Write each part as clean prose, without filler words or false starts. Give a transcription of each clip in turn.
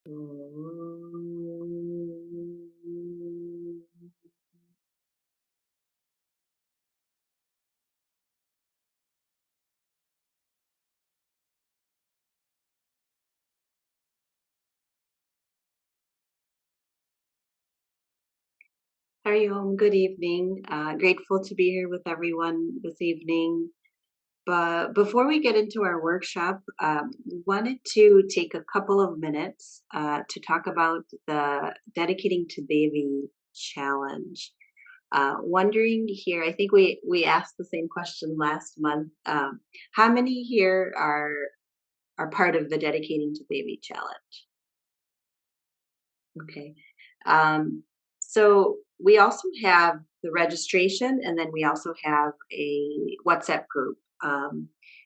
Hari Om, good evening. Grateful to be here with everyone this evening. But before we get into our workshop, wanted to take a couple of minutes to talk about the Dedicating to Devi challenge. Wondering here, I think we asked the same question last month. How many here are part of the Dedicating to Devi challenge? Okay. Um, so we also have the registration, and then we also have a WhatsApp group.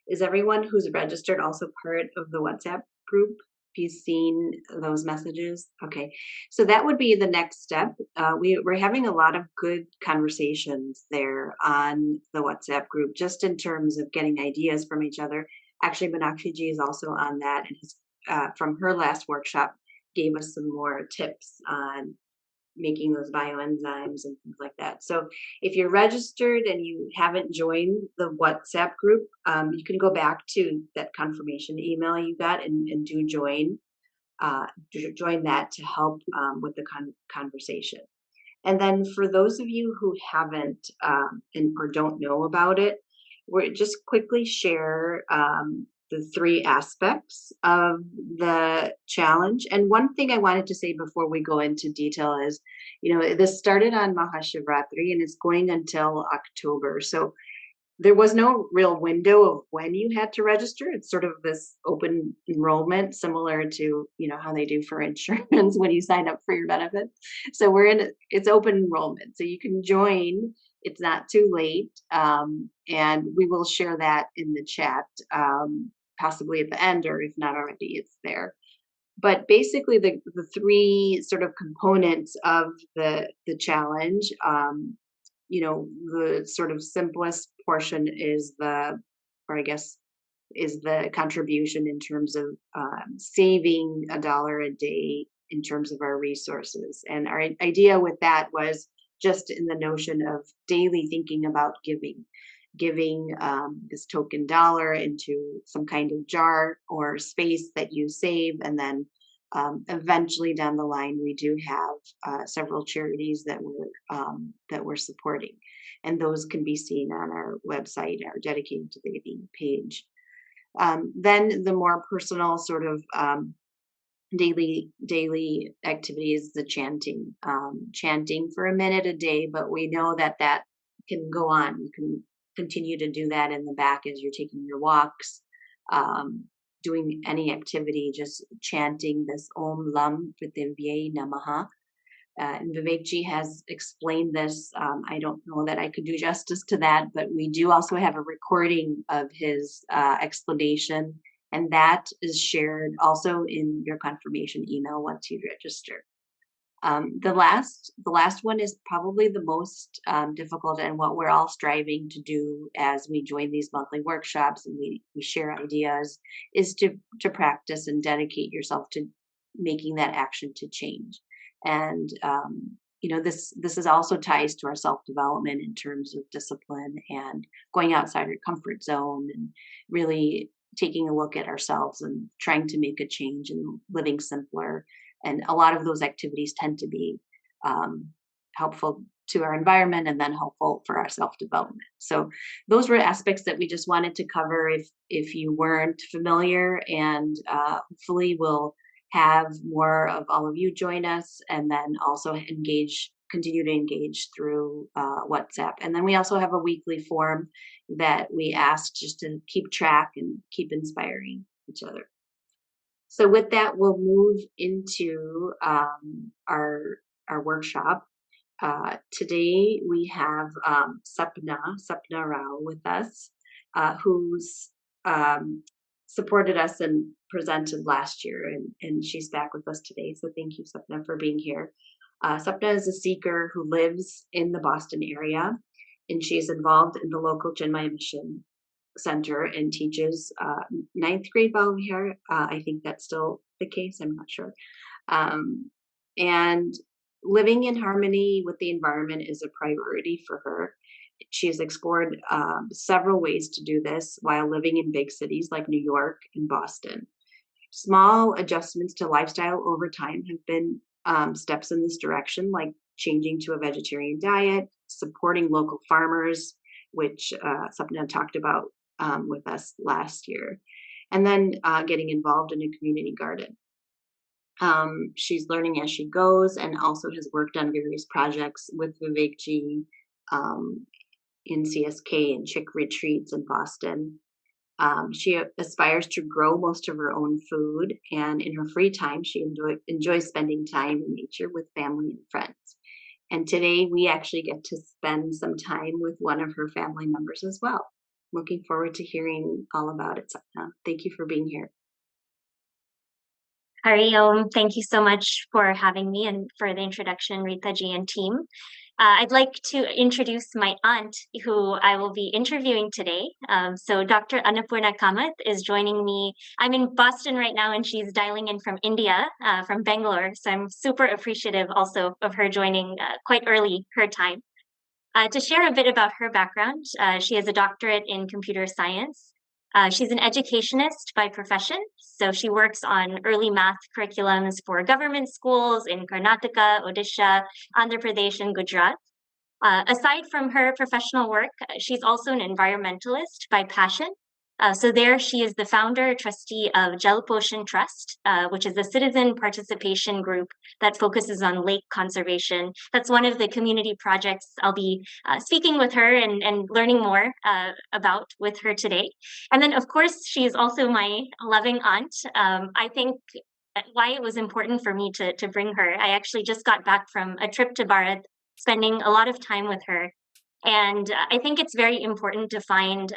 Is everyone who's registered also part of the WhatsApp group? Have you seen those messages? Okay, so that would be the next step. We're having a lot of good conversations there on the WhatsApp group, just in terms of getting ideas from each other. Actually, Meenakshi ji is also on that, and from her last workshop gave us some more tips on making those bioenzymes and things like that. So if you're registered and you haven't joined the WhatsApp group, you can go back to that confirmation email you got and do join that to help with the conversation. And then for those of you who haven't or don't know about it, we're just quickly share the three aspects of the challenge. And one thing I wanted to say before we go into detail is, this started on Mahashivratri and it's going until October. So there was no real window of when you had to register. It's sort of this open enrollment, similar to how they do for insurance when you sign up for your benefits. So it's open enrollment, so you can join. It's not too late, and we will share that in the chat, possibly at the end, or if not already, it's there. But basically, the three sort of components of the challenge. The sort of simplest portion is the contribution in terms of saving $1 a day in terms of our resources. And our idea with that was just in the notion of daily thinking about giving this token dollar into some kind of jar or space that you save, and then eventually down the line, we do have several charities that we're supporting, and those can be seen on our website, our Dedicated to the page. Then the more personal sort of daily activity is the chanting for a minute a day, but we know that can go on. You can continue to do that in the back as you're taking your walks. Doing any activity, just chanting this Om Lam Prthvi Namaha. And Vivekji has explained this. I don't know that I could do justice to that, but we do also have a recording of his explanation, and that is shared also in your confirmation email once you register. The last one is probably the most difficult, and what we're all striving to do as we join these monthly workshops and we share ideas, is to practice and dedicate yourself to making that action to change. And this is also ties to our self-development in terms of discipline and going outside our comfort zone and really taking a look at ourselves and trying to make a change and living simpler. And a lot of those activities tend to be helpful to our environment and then helpful for our self-development. So those were aspects that we just wanted to cover if you weren't familiar, and hopefully we'll have more of all of you join us, and then also continue to engage through WhatsApp. And then we also have a weekly forum that we ask just to keep track and keep inspiring each other. So with that, we'll move into our workshop. Today we have Sapna Rao with us, who's supported us and presented last year, and she's back with us today. So thank you, Sapna, for being here. Sapna is a seeker who lives in the Boston area, and she's involved in the local Chinmaya Mission Center and teaches 9th grade Balavihar. I think that's still the case. I'm not sure. Um, and living in harmony with the environment is a priority for her. She has explored several ways to do this while living in big cities like New York and Boston. Small adjustments to lifestyle over time have been steps in this direction, like changing to a vegetarian diet, supporting local farmers, which Sapna talked about with us last year, and then getting involved in a community garden. She's learning as she goes and also has worked on various projects with Vivekji um, in CSK and Chick retreats in Boston. She aspires to grow most of her own food, and in her free time, she enjoys spending time in nature with family and friends. And today, we actually get to spend some time with one of her family members as well. Looking forward to hearing all about it, Sapna. Thank you for being here. Hari thank you so much for having me and for the introduction, Rita Ji and team. I'd like to introduce my aunt, who I will be interviewing today. So Dr. Annapurna Kamath is joining me. I'm in Boston right now, and she's dialing in from India, from Bangalore. So I'm super appreciative also of her joining quite early her time. To share a bit about her background, she has a doctorate in computer science. She's an educationist by profession, so she works on early math curriculums for government schools in Karnataka, Odisha, Andhra Pradesh, and Gujarat. Aside from her professional work, she's also an environmentalist by passion. So there she is the founder, trustee of Jal Poshan Trust, which is a citizen participation group that focuses on lake conservation. That's one of the community projects I'll be speaking with her and learning more about with her today. And then, of course, she is also my loving aunt. I think why it was important for me to bring her. I actually just got back from a trip to Bharat, spending a lot of time with her. And I think it's very important to find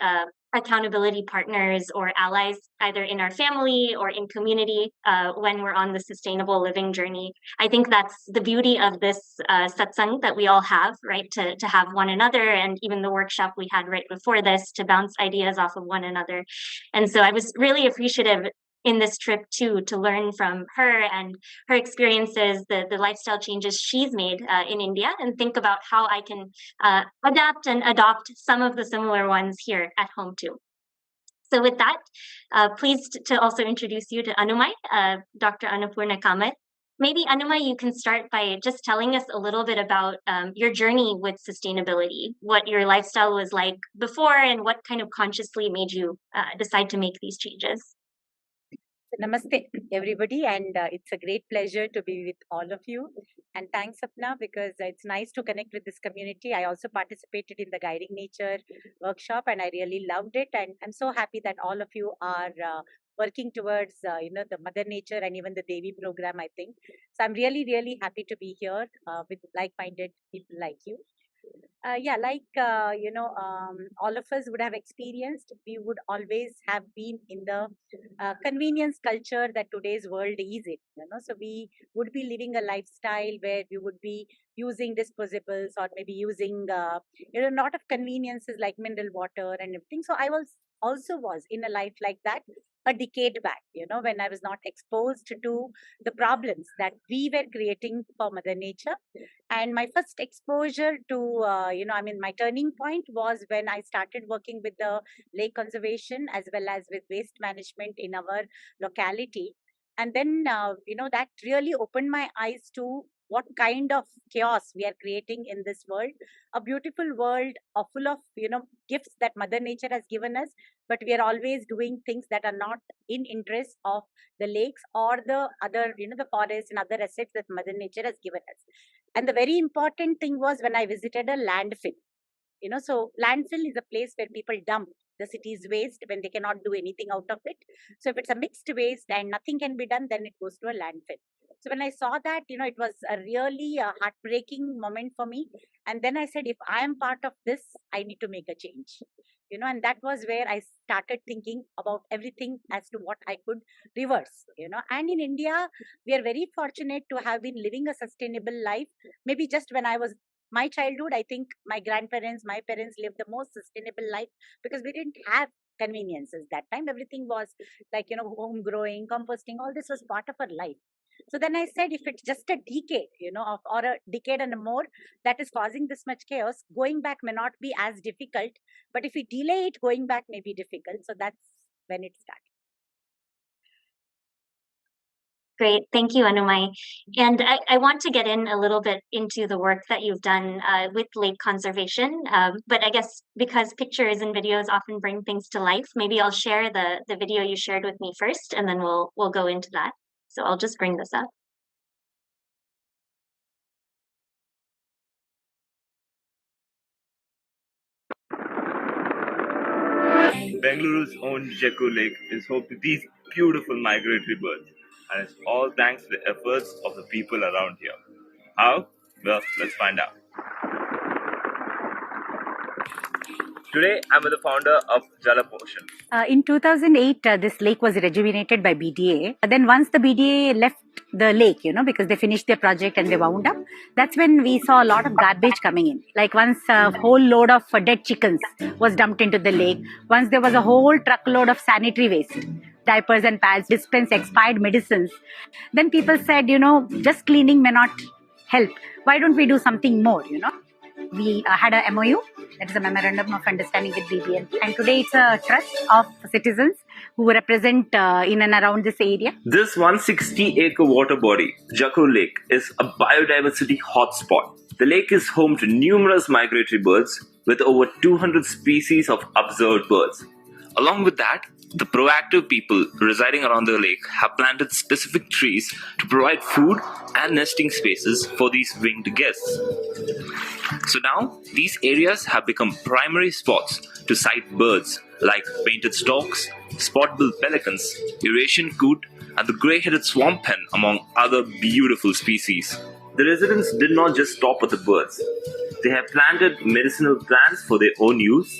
accountability partners or allies, either in our family or in community, when we're on the sustainable living journey. I think that's the beauty of this satsang that we all have, right? To have one another, and even the workshop we had right before this to bounce ideas off of one another. And so I was really appreciative in this trip too, to learn from her and her experiences, the lifestyle changes she's made in India, and think about how I can adapt and adopt some of the similar ones here at home too. So with that, pleased to also introduce you to Anumai, Dr. Annapurna Kamath. Maybe Anumai, you can start by just telling us a little bit about your journey with sustainability, what your lifestyle was like before, and what kind of consciously made you decide to make these changes. Namaste, everybody, and it's a great pleasure to be with all of you. And thanks, Sapna, because it's nice to connect with this community. I also participated in the Guiding Nature workshop, and I really loved it. And I'm so happy that all of you are working towards, the Mother Nature and even the Devi program, I think. So I'm really, really happy to be here with like-minded people like you. All of us would have experienced, we would always have been in the convenience culture that today's world is in. So we would be living a lifestyle where we would be using disposables, or maybe using, lot of conveniences like mineral water and everything. So I was in a life like that a decade back, when I was not exposed to the problems that we were creating for Mother Nature. And my first exposure to, my turning point was when I started working with the lake conservation as well as with waste management in our locality. And then, that really opened my eyes to what kind of chaos we are creating in this world. A beautiful world full of, gifts that Mother Nature has given us, but we are always doing things that are not in interest of the lakes or the other, the forests and other assets that Mother Nature has given us. And the very important thing was when I visited a landfill. So landfill is a place where people dump the city's waste when they cannot do anything out of it. So if it's a mixed waste and nothing can be done, then it goes to a landfill. So when I saw that, it was a really heartbreaking moment for me. And then I said, if I am part of this, I need to make a change. And that was where I started thinking about everything as to what I could reverse. And in India, we are very fortunate to have been living a sustainable life. Maybe just when I was my childhood, I think my grandparents, my parents lived the most sustainable life because we didn't have conveniences that time. Everything was like, home growing, composting, all this was part of our life. So then I said, if it's just a decade, or a decade and more that is causing this much chaos, going back may not be as difficult. But if we delay it, going back may be difficult. So that's when it started. Great. Thank you, Anumai. And I want to get in a little bit into the work that you've done with lake conservation. But I guess because pictures and videos often bring things to life, maybe I'll share the video you shared with me first, and then we'll go into that. So I'll just bring this up. Bengaluru's own Jeku Lake is home to these beautiful migratory birds, and it's all thanks to the efforts of the people around here. How? Well, let's find out. Today, I'm with the founder of Jalapotion. In 2008, this lake was rejuvenated by BDA. Then once the BDA left the lake, because they finished their project and they wound up, that's when we saw a lot of garbage coming in. Like once a whole load of dead chickens was dumped into the lake. Once there was a whole truckload of sanitary waste, diapers and pads, dispense expired medicines. Then people said, just cleaning may not help. Why don't we do something more, We had a MOU, that is a Memorandum of Understanding with BBN. And today it's a trust of citizens who represent in and around this area. This 160-acre water body, Jaku Lake, is a biodiversity hotspot. The lake is home to numerous migratory birds with over 200 species of observed birds. Along with that, the proactive people residing around the lake have planted specific trees to provide food and nesting spaces for these winged guests. So now, these areas have become primary spots to sight birds like painted storks, spot-billed pelicans, Eurasian coot, and the grey-headed swamp hen, among other beautiful species. The residents did not just stop at the birds. They have planted medicinal plants for their own use,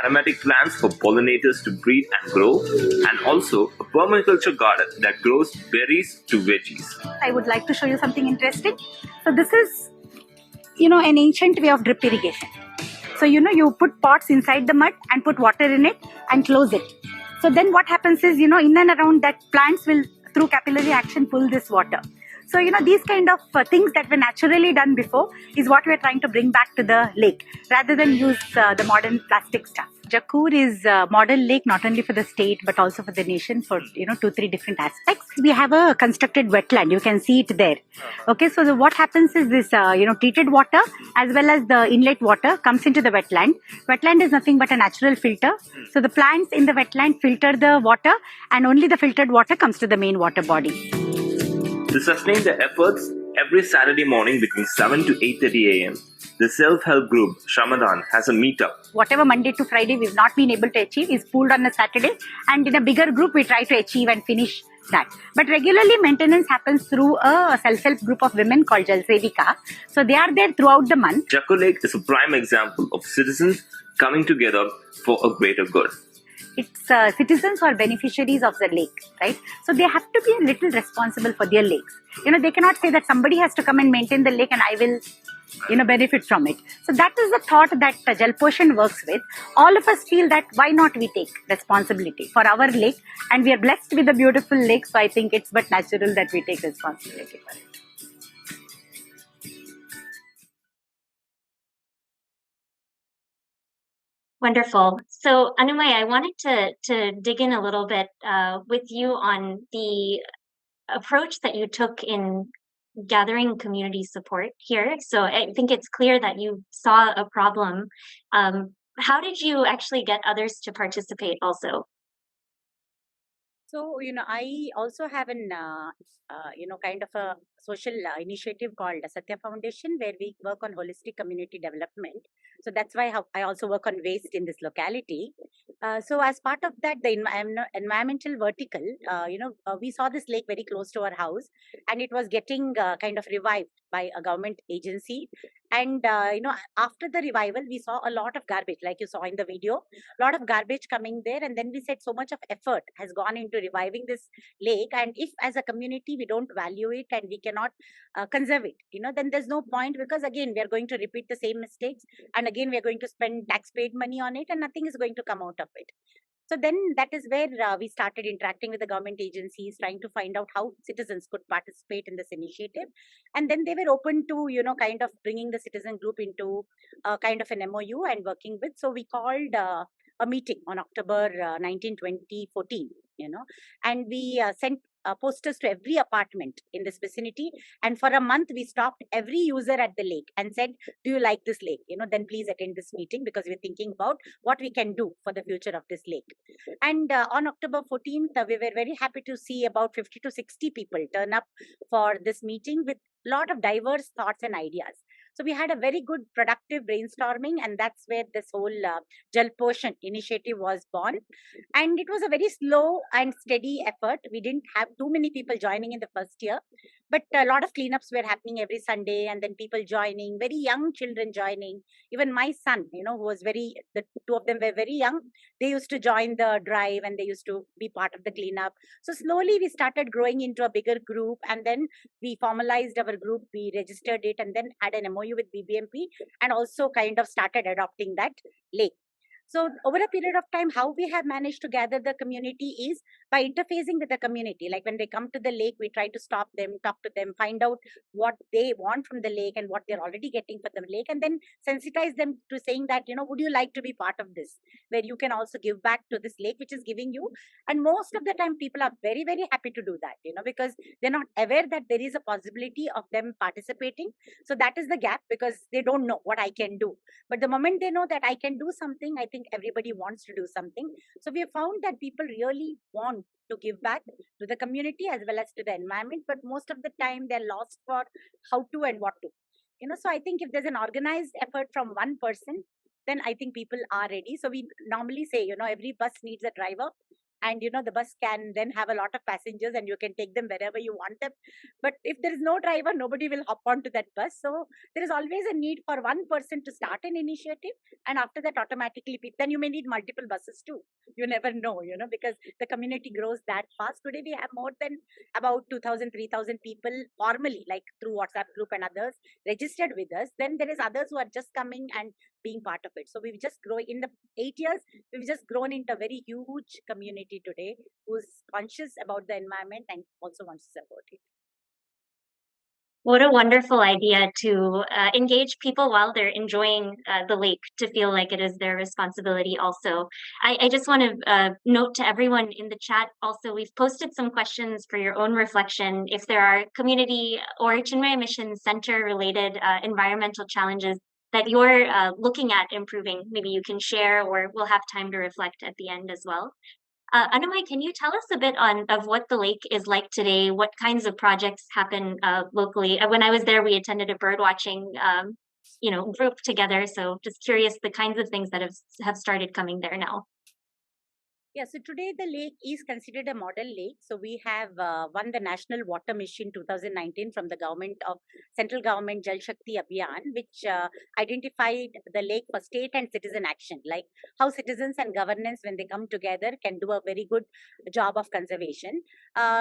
aromatic plants for pollinators to breed and grow, and also a permaculture garden that grows berries to veggies. I would like to show you something interesting. So this is, an ancient way of drip irrigation. So, you put pots inside the mud and put water in it and close it. So then what happens is, in and around that, plants will, through capillary action, pull this water. So, these kind of things that were naturally done before is what we're trying to bring back to the lake rather than use the modern plastic stuff. Jakur is a model lake not only for the state but also for the nation for 2-3 different aspects. We have a constructed wetland. You can see it there. Okay, so what happens is this treated water as well as the inlet water comes into the wetland. Wetland is nothing but a natural filter. So the plants in the wetland filter the water and only the filtered water comes to the main water body. To sustain their efforts, every Saturday morning between 7 to 8:30 a.m., the self-help group Shamadan has a meetup. Whatever Monday to Friday we've not been able to achieve is pooled on a Saturday, and in a bigger group we try to achieve and finish that. But regularly maintenance happens through a self-help group of women called Jal Sevika. So they are there throughout the month. Jaku Lake is a prime example of citizens coming together for a greater good. It's citizens or beneficiaries of the lake, right? So they have to be a little responsible for their lakes. They cannot say that somebody has to come and maintain the lake and I will, benefit from it. So that is the thought that Jalpotion works with. All of us feel that why not we take responsibility for our lake, and we are blessed with a beautiful lake. So I think it's but natural that we take responsibility for it. Wonderful. So, Anumai, I wanted to dig in a little bit with you on the approach that you took in gathering community support here. So, I think it's clear that you saw a problem. How did you actually get others to participate also? So, I also have an, kind of a social initiative called Satya Foundation, where we work on holistic community development. So that's why I also work on waste in this locality. So as part of that, the environmental vertical, we saw this lake very close to our house, and it was getting kind of revived by a government agency. And, after the revival, we saw a lot of garbage, like you saw in the video, a lot of garbage coming there. And then we said so much of effort has gone into reviving this lake. And if as a community, we don't value it and we cannot conserve it, then there's no point, because again, we are going to repeat the same mistakes. And again, we are going to spend tax-paid money on it and nothing is going to come out of it. So then that is where we started interacting with the government agencies, trying to find out how citizens could participate in this initiative. And then they were open to, kind of bringing the citizen group into kind of an MOU and working with. So we called a meeting on October 19, 2014, and we sent posters to every apartment in this vicinity. And for a month, we stopped every user at the lake and said, do you like this lake? Then please attend this meeting, because we're thinking about what we can do for the future of this lake. And on October 14th, we were very happy to see about 50 to 60 people turn up for this meeting with a lot of diverse thoughts and ideas. So we had a very good productive brainstorming, and that's where this whole Jal Poshan initiative was born. And it was a very slow and steady effort. We didn't have too many people joining in the first year, but a lot of cleanups were happening every Sunday, and then people joining, very young children joining. Even my son, who was the two of them were very young. They used to join the drive and they used to be part of the cleanup. So slowly we started growing into a bigger group, and then we formalized our group, we registered it, and then had an MOU with BBMP, and also kind of started adopting that lake. So over a period of time, how we have managed to gather the community is by interfacing with the community. Like when they come to the lake, we try to stop them, talk to them, find out what they want from the lake and what they're already getting from the lake, and then sensitize them to saying that, would you like to be part of this, where you can also give back to this lake, which is giving you. And most of the time, people are very, very happy to do that, because they're not aware that there is a possibility of them participating. So that is the gap, because they don't know what I can do. But the moment they know that I can do something, I think everybody wants to do something. So we have found that people really want to give back to the community as well as to the environment, but most of the time they're lost for how to and what to. So I think if there's an organized effort from one person, then I think people are ready. So we normally say, every bus needs a driver. And the bus can then have a lot of passengers and you can take them wherever you want them. But if there is no driver, nobody will hop onto that bus. So there is always a need for one person to start an initiative, and after that automatically then you may need multiple buses too. You never know, because the community grows that fast. Today we have more than about 2,000, 3,000 people formally, like through WhatsApp group and others, registered with us. Then there is others who are just coming and being part of it. So we've just grown in the 8 years. We've just grown into a very huge community today who's conscious about the environment and also wants to support it. What a wonderful idea to engage people while they're enjoying the lake, to feel like it is their responsibility also. I just want to note to everyone in the chat also, we've posted some questions for your own reflection. If there are community or Chinmaya Mission Center related environmental challenges that you're looking at improving, maybe you can share, or we'll have time to reflect at the end as well. Anamai, can you tell us a bit of what the lake is like today? What kinds of projects happen locally? When I was there, we attended a bird watching, group together. So just curious the kinds of things that have started coming there now. Yeah, so today the lake is considered a model lake. So we have won the National Water Mission 2019 from the central government Jal Shakti Abhiyan, which identified the lake for state and citizen action, like how citizens and governance, when they come together, can do a very good job of conservation.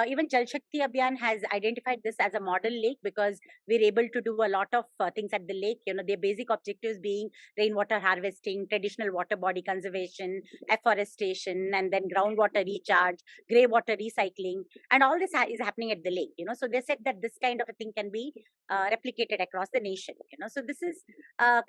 Even Jal Shakti Abhiyan has identified this as a model lake because we're able to do a lot of things at the lake. Their basic objectives being rainwater harvesting, traditional water body conservation, afforestation, and then groundwater recharge, grey water recycling, and all this is happening at the lake. So they said that this kind of a thing can be replicated across the nation. So this is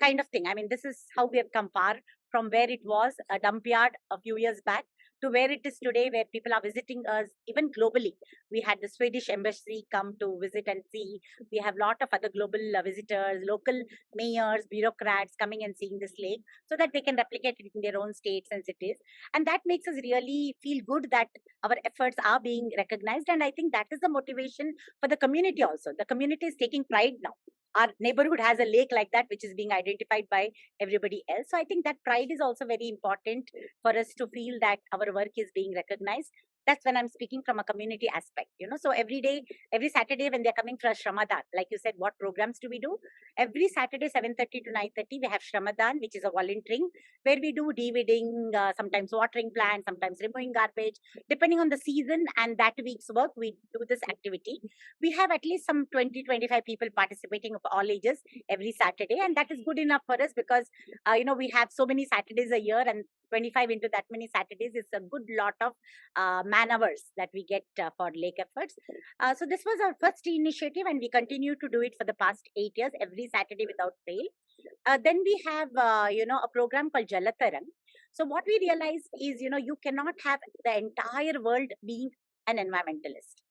kind of thing. I mean, this is how we have come far from where it was a dump yard a few years back to where it is today, where people are visiting us even globally. We had the Swedish embassy come to visit and see. We have a lot of other global visitors, local mayors, bureaucrats coming and seeing this lake so that they can replicate it in their own states and cities. And that makes us really feel good that our efforts are being recognized. And I think that is the motivation for the community also. The community is taking pride now. Our neighborhood has a lake like that, which is being identified by everybody else. So I think that pride is also very important for us to feel that our work is being recognized. That's when I'm speaking from a community aspect, So every day, every Saturday when they're coming for a Shramadhan, like you said, what programs do we do? Every Saturday, 7:30 to 9:30, we have Shramadhan, which is a volunteering, where we do de-weeding, sometimes watering plants, sometimes removing garbage. Depending on the season and that week's work, we do this activity. We have at least some 20, 25 people participating of all ages every Saturday. And that is good enough for us because, we have so many Saturdays a year and 25 into that many Saturdays is a good lot of man hours that we get for lake efforts. So this was our first initiative, and we continue to do it for the past 8 years, every Saturday without fail. Then we have, a program called Jalatarang. So what we realized is, you cannot have the entire world being an environmentalist.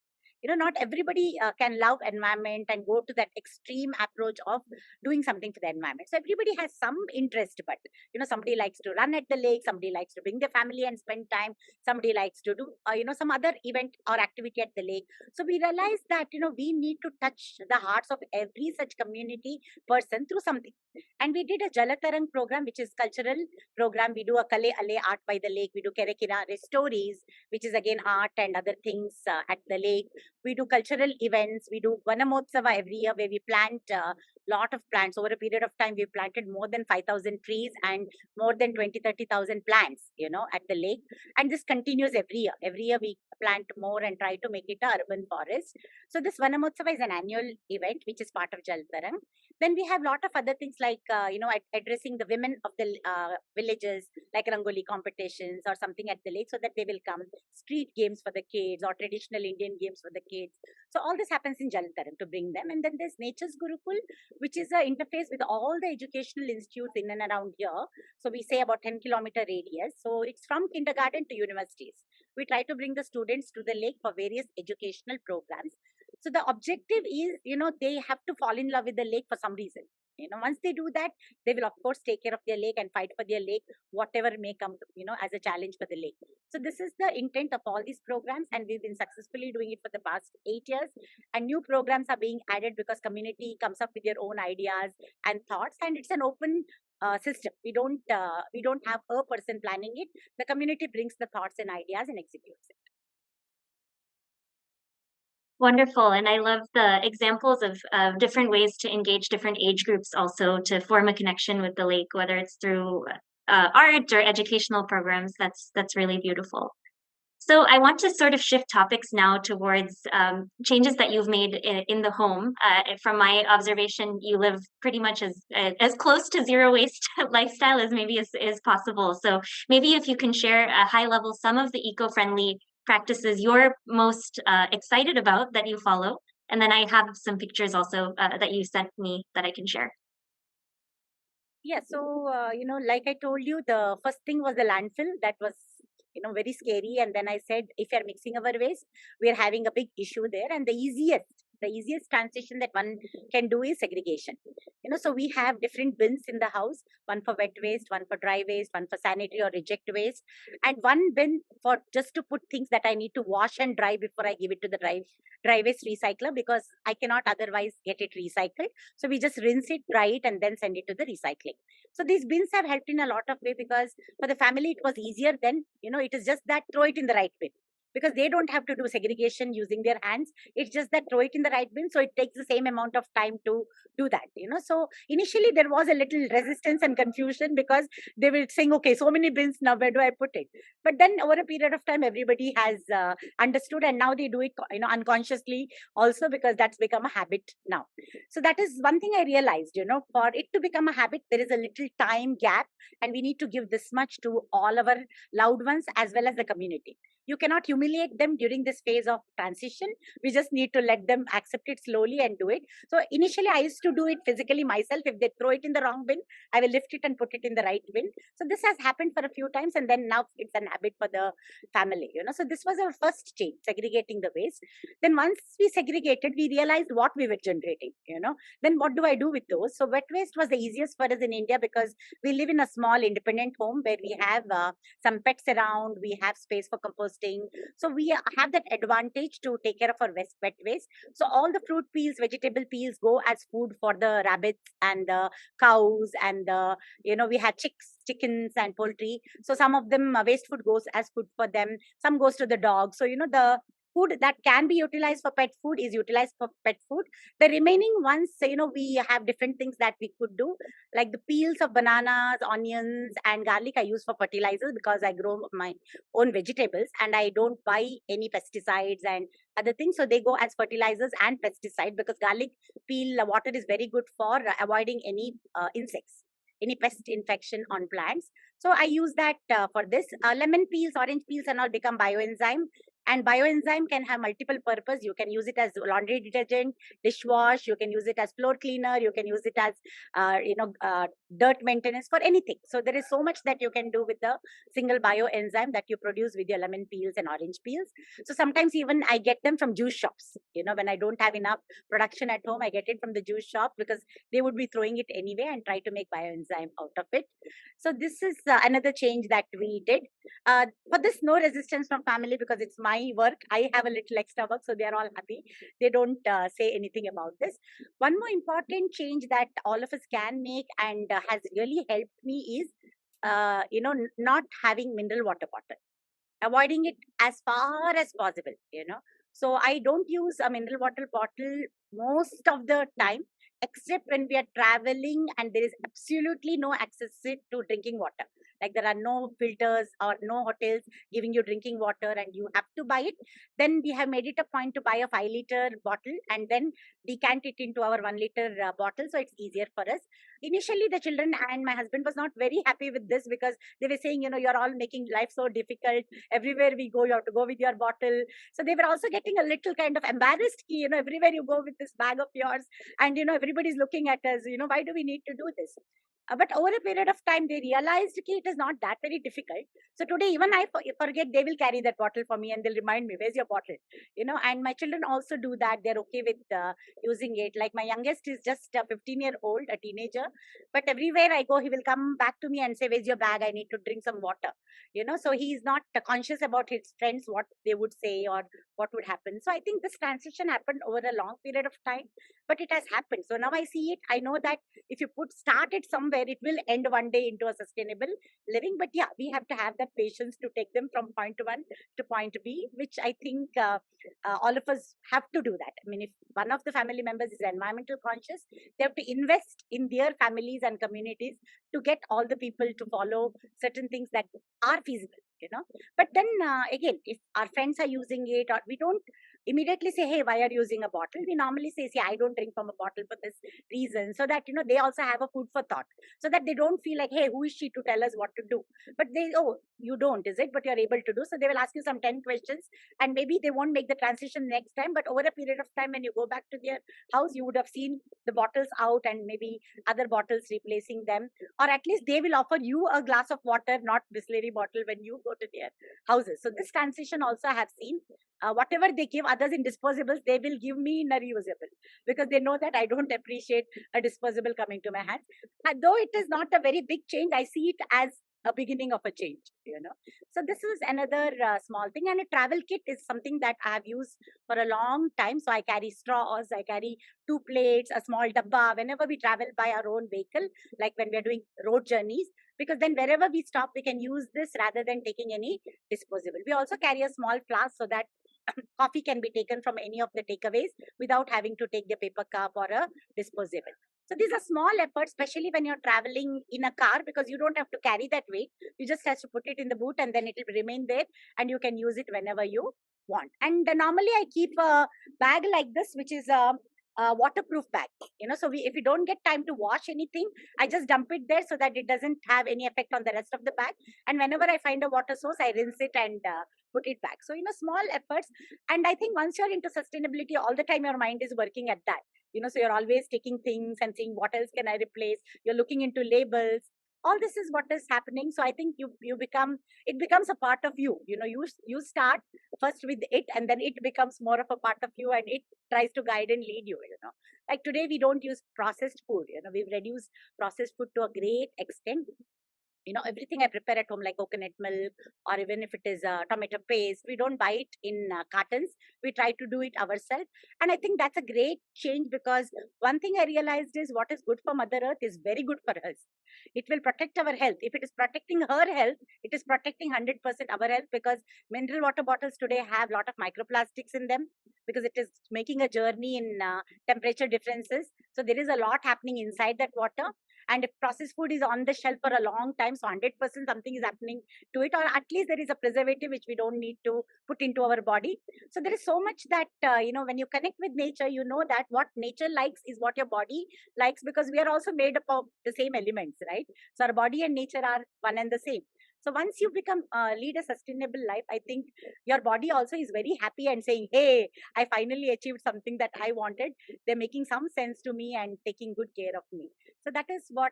Not everybody can love environment and go to that extreme approach of doing something for the environment. So everybody has some interest, but somebody likes to run at the lake, somebody likes to bring the family and spend time, somebody likes to do some other event or activity at the lake. So we realized that we need to touch the hearts of every such community person through something. And we did a Jalatarang program, which is cultural program. We do a Kale Ale, art by the lake. We do Kerekira stories, which is again art and other things at the lake. We do cultural events. We do Vanamotsava every year, where we plant a lot of plants. Over a period of time, we planted more than 5,000 trees and more than 20-30,000 plants, at the lake. And this continues every year. Every year we plant more and try to make it an urban forest. So this Vanamotsava is an annual event, which is part of Jalatarang. Then we have a lot of other things like, addressing the women of the villages, like Rangoli competitions or something at the lake, so that they will come, street games for the kids or traditional Indian games for the kids. So all this happens in Jalatarang to bring them. And then there's Nature's Gurukul, which is an interface with all the educational institutes in and around here. So we say about 10-kilometer radius. So it's from kindergarten to universities. We try to bring the students to the lake for various educational programs. So the objective is, they have to fall in love with the lake for some reason. Once they do that, they will of course take care of their lake and fight for their lake, whatever may come, as a challenge for the lake. So this is the intent of all these programs, and we've been successfully doing it for the past 8 years. And new programs are being added because community comes up with their own ideas and thoughts, and it's an open system. We don't have a person planning it. The community brings the thoughts and ideas and executes it. Wonderful. And I love the examples of different ways to engage different age groups also to form a connection with the lake, whether it's through art or educational programs. That's really beautiful. So I want to sort of shift topics now towards changes that you've made in the home. From my observation, you live pretty much as close to zero waste lifestyle as maybe is possible. So maybe if you can share a high level some of the eco-friendly practices you're most excited about that you follow. And then I have some pictures also that you sent me that I can share. Yeah, so, like I told you, the first thing was the landfill. That was, very scary. And then I said, if you're mixing our waste, we're having a big issue there. And the easiest transition that one can do is segregation. So we have different bins in the house, one for wet waste, one for dry waste, one for sanitary or reject waste, and one bin for just to put things that I need to wash and dry before I give it to the dry waste recycler, because I cannot otherwise get it recycled. So we just rinse it, dry it, and then send it to the recycling. So these bins have helped in a lot of way, because for the family it was easier then, it is just that throw it in the right bin, because they don't have to do segregation using their hands. It's just that throw it in the right bin. So it takes the same amount of time to do that, So initially there was a little resistance and confusion, because they were saying, okay, so many bins, now where do I put it? But then over a period of time, everybody has understood, and now they do it, unconsciously also, because that's become a habit now. So that is one thing I realized, for it to become a habit, there is a little time gap, and we need to give this much to all our loved ones as well as the community. You cannot humiliate them during this phase of transition. We just need to let them accept it slowly and do it. So initially I used to do it physically myself. If they throw it in the wrong bin, I will lift it and put it in the right bin. So this has happened for a few times, and then now it's an habit for the family, So this was our first change, segregating the waste. Then once we segregated, we realized what we were generating, Then what do I do with those? So wet waste was the easiest for us in India, because we live in a small independent home where we have some pets around, we have space for composting. So we have that advantage to take care of our wet waste. So all the fruit peels, vegetable peels go as food for the rabbits and the cows, and we have chickens and poultry. So some of them waste food goes as food for them. Some goes to the dogs. So the food that can be utilized for pet food is utilized for pet food. The remaining ones, we have different things that we could do, like the peels of bananas, onions, and garlic I use for fertilizers, because I grow my own vegetables and I don't buy any pesticides and other things. So they go as fertilizers and pesticide, because garlic peel water is very good for avoiding any insects. any pest infection on plants. So I use that for this. Lemon peels, orange peels and all become bioenzyme. And bioenzyme can have multiple purpose. You can use it as laundry detergent, dishwash. You can use it as floor cleaner. You can use it as, dirt maintenance, for anything. So there is so much that you can do with the single bioenzyme that you produce with your lemon peels and orange peels. So sometimes even I get them from juice shops. When I don't have enough production at home, I get it from the juice shop because they would be throwing it anyway and try to make bioenzyme out of it. So this is another change that we did. For this, no resistance from family because it's my work. I have a little extra work, so they are all happy. They don't say anything about this. One more important change that all of us can make and has really helped me is, not having mineral water bottle, avoiding it as far as possible. So I don't use a mineral water bottle most of the time, except when we are traveling and there is absolutely no access to drinking water. Like there are no filters or no hotels giving you drinking water and you have to buy it. Then we have made it a point to buy a 5-liter bottle and then decant it into our 1-liter bottle. So it's easier for us. Initially, the children and my husband was not very happy with this because they were saying, you're all making life so difficult. Everywhere we go, you have to go with your bottle. So they were also getting a little kind of embarrassed. Everywhere you go with this bag of yours and, everybody's looking at us, why do we need to do this? But over a period of time, they realized it is not that very difficult. So today, even I forget, they will carry that bottle for me and they'll remind me, where's your bottle? And my children also do that. They're okay with using it. Like my youngest is just a 15-year-old, a teenager. But everywhere I go, he will come back to me and say, where's your bag? I need to drink some water. So he's not conscious about his friends, what they would say or what would happen. So I think this transition happened over a long period of time, but it has happened. So now I see it. I know that if you start it somewhere, it will end one day into a sustainable living. But yeah, we have to have that patience to take them from point 1 to point B, which I think all of us have to do that. I mean, if one of the family members is environmental conscious, they have to invest in their families and communities to get all the people to follow certain things that are feasible. But then again, if our friends are using it, or we don't immediately say, hey, why are you using a bottle? We normally say, see, I don't drink from a bottle for this reason, so that they also have a food for thought, so that they don't feel like, hey, who is she to tell us what to do? But you don't, is it? But you're able to do. So they will ask you some 10 questions and maybe they won't make the transition next time, but over a period of time when you go back to their house, you would have seen the bottles out and maybe other bottles replacing them, or at least they will offer you a glass of water, not Bisleri bottle, when you go to their houses. So this transition also I have seen. Whatever they give others in disposables, they will give me in a reusable, because they know that I don't appreciate a disposable coming to my hands. And though it is not a very big change, I see it as a beginning of a change. So this was another small thing. And a travel kit is something that I have used for a long time. So I carry straws, I carry 2 plates, a small dabba whenever we travel by our own vehicle, like when we are doing road journeys, because then wherever we stop, we can use this rather than taking any disposable. We also carry a small flask so that coffee can be taken from any of the takeaways without having to take the paper cup or a disposable. So these are small efforts, especially when you're traveling in a car, because you don't have to carry that weight. You just have to put it in the boot and then it will remain there and you can use it whenever you want. And normally I keep a bag like this, which is a waterproof bag. So if we don't get time to wash anything, I just dump it there so that it doesn't have any effect on the rest of the bag. And whenever I find a water source, I rinse it and put it back. So, small efforts. And I think once you're into sustainability, all the time your mind is working at that. So you're always taking things and saying, what else can I replace? You're looking into labels. All this is what is happening. So I think it becomes a part of you. You start first with it and then it becomes more of a part of you and it tries to guide and lead you. Like today we don't use processed food. We've reduced processed food to a great extent. Everything I prepare at home, like coconut milk, or even if it is tomato paste, we don't buy it in cartons. We try to do it ourselves. And I think that's a great change, because one thing I realized is what is good for Mother Earth is very good for us. It will protect our health. If it is protecting her health, it is protecting 100% our health, because mineral water bottles today have a lot of microplastics in them, because it is making a journey in temperature differences. So there is a lot happening inside that water. And if processed food is on the shelf for a long time, so 100% something is happening to it, or at least there is a preservative which we don't need to put into our body. So there is so much that, when you connect with nature, you know that what nature likes is what your body likes, because we are also made up of the same elements, right? So our body and nature are one and the same. So once you become lead a sustainable life, I think your body also is very happy and saying, hey, I finally achieved something that I wanted. They're making some sense to me and taking good care of me. So that is what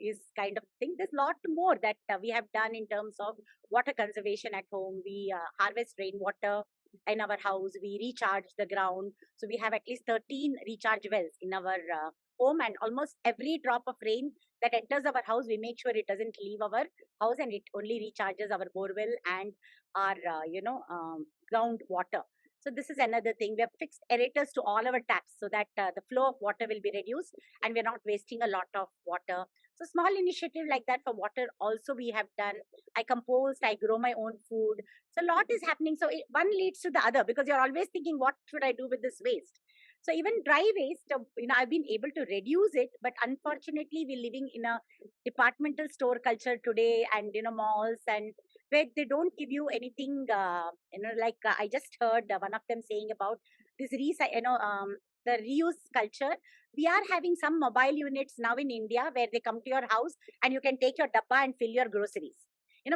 is kind of thing. There's a lot more that we have done in terms of water conservation at home. We harvest rainwater in our house. We recharge the ground. So we have at least 13 recharge wells in our home, and almost every drop of rain that enters our house, we make sure it doesn't leave our house, and it only recharges our borewell and our ground water. So this is another thing. We have fixed aerators to all our taps so that the flow of water will be reduced and we're not wasting a lot of water. So small initiative like that for water also we have done. I compost, I grow my own food. So a lot is happening. So one leads to the other, because you're always thinking, what should I do with this waste? So even dry waste, I've been able to reduce it, but unfortunately we're living in a departmental store culture today, and malls, and where they don't give you anything. I just heard one of them saying about this the reuse culture. We are having some mobile units now in India where they come to your house and you can take your dabba and fill your groceries.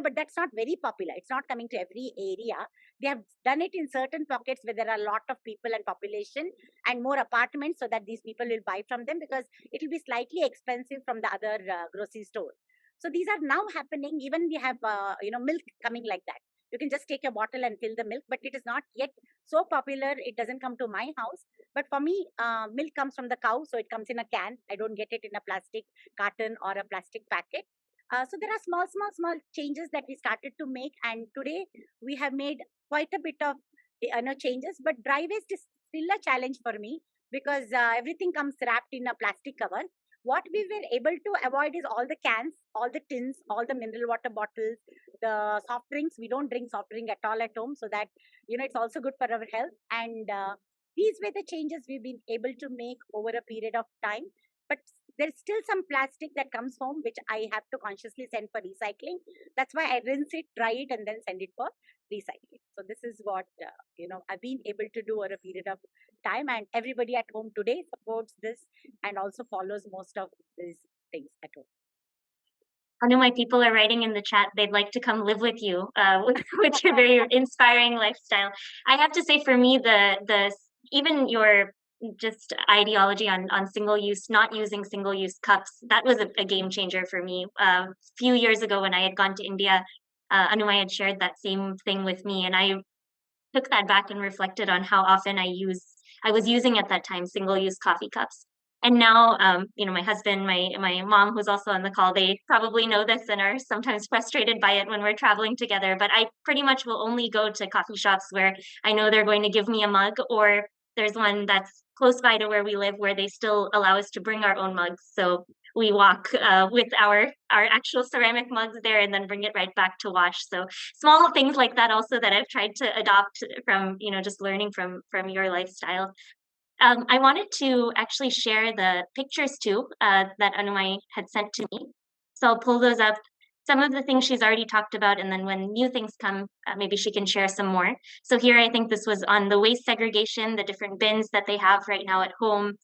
But that's not very popular. It's not coming to every area. They have done it in certain pockets where there are a lot of people and population and more apartments, so that these people will buy from them, because it will be slightly expensive from the other grocery store. So these are now happening. Even we have, milk coming like that. You can just take a bottle and fill the milk, but it is not yet so popular. It doesn't come to my house. But for me, milk comes from the cow, so it comes in a can. I don't get it in a plastic carton or a plastic packet. So there are small changes that we started to make, and today we have made quite a bit of changes. But dry waste is still a challenge for me, because everything comes wrapped in a plastic cover. What we were able to avoid is all the cans, all the tins, all the mineral water bottles, the soft drinks. We don't drink soft drink at all at home, so that it's also good for our health. And these were the changes we've been able to make over a period of time. But there's still some plastic that comes home, which I have to consciously send for recycling. That's why I rinse it, dry it, and then send it for recycling. So this is what I've been able to do over a period of time, and everybody at home today supports this and also follows most of these things at home. I know my people are writing in the chat they'd like to come live with you with your very inspiring lifestyle. I have to say, for me, the even your just ideology on single use, not using single use cups, that was a game changer for me. A few years ago when I had gone to India, Anumay had shared that same thing with me, and I took that back and reflected on how often I was using at that time single use coffee cups. And now, my husband, my mom, who's also on the call, they probably know this and are sometimes frustrated by it when we're traveling together. But I pretty much will only go to coffee shops where I know they're going to give me a mug, or there's one that's close by to where we live where they still allow us to bring our own mugs. So we walk with our actual ceramic mugs there and then bring it right back to wash. So small things like that also that I've tried to adopt from, just learning from your lifestyle. I wanted to actually share the pictures too that Anumay had sent to me. So I'll pull those up. Some of the things she's already talked about, and then when new things come, maybe she can share some more. So here, I think this was on the waste segregation, the different bins that they have right now at home.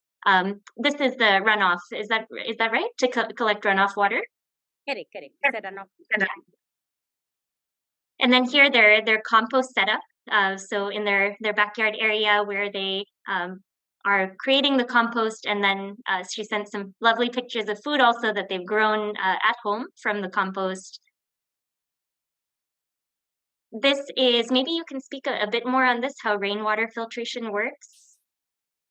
This is the runoff. Is that right? To collect runoff water? Correct. It's a runoff. And then here, their compost setup. So in their backyard area where they are creating the compost, and then she sent some lovely pictures of food also that they've grown at home from the compost. This is, maybe you can speak a bit more on this, how rainwater filtration works.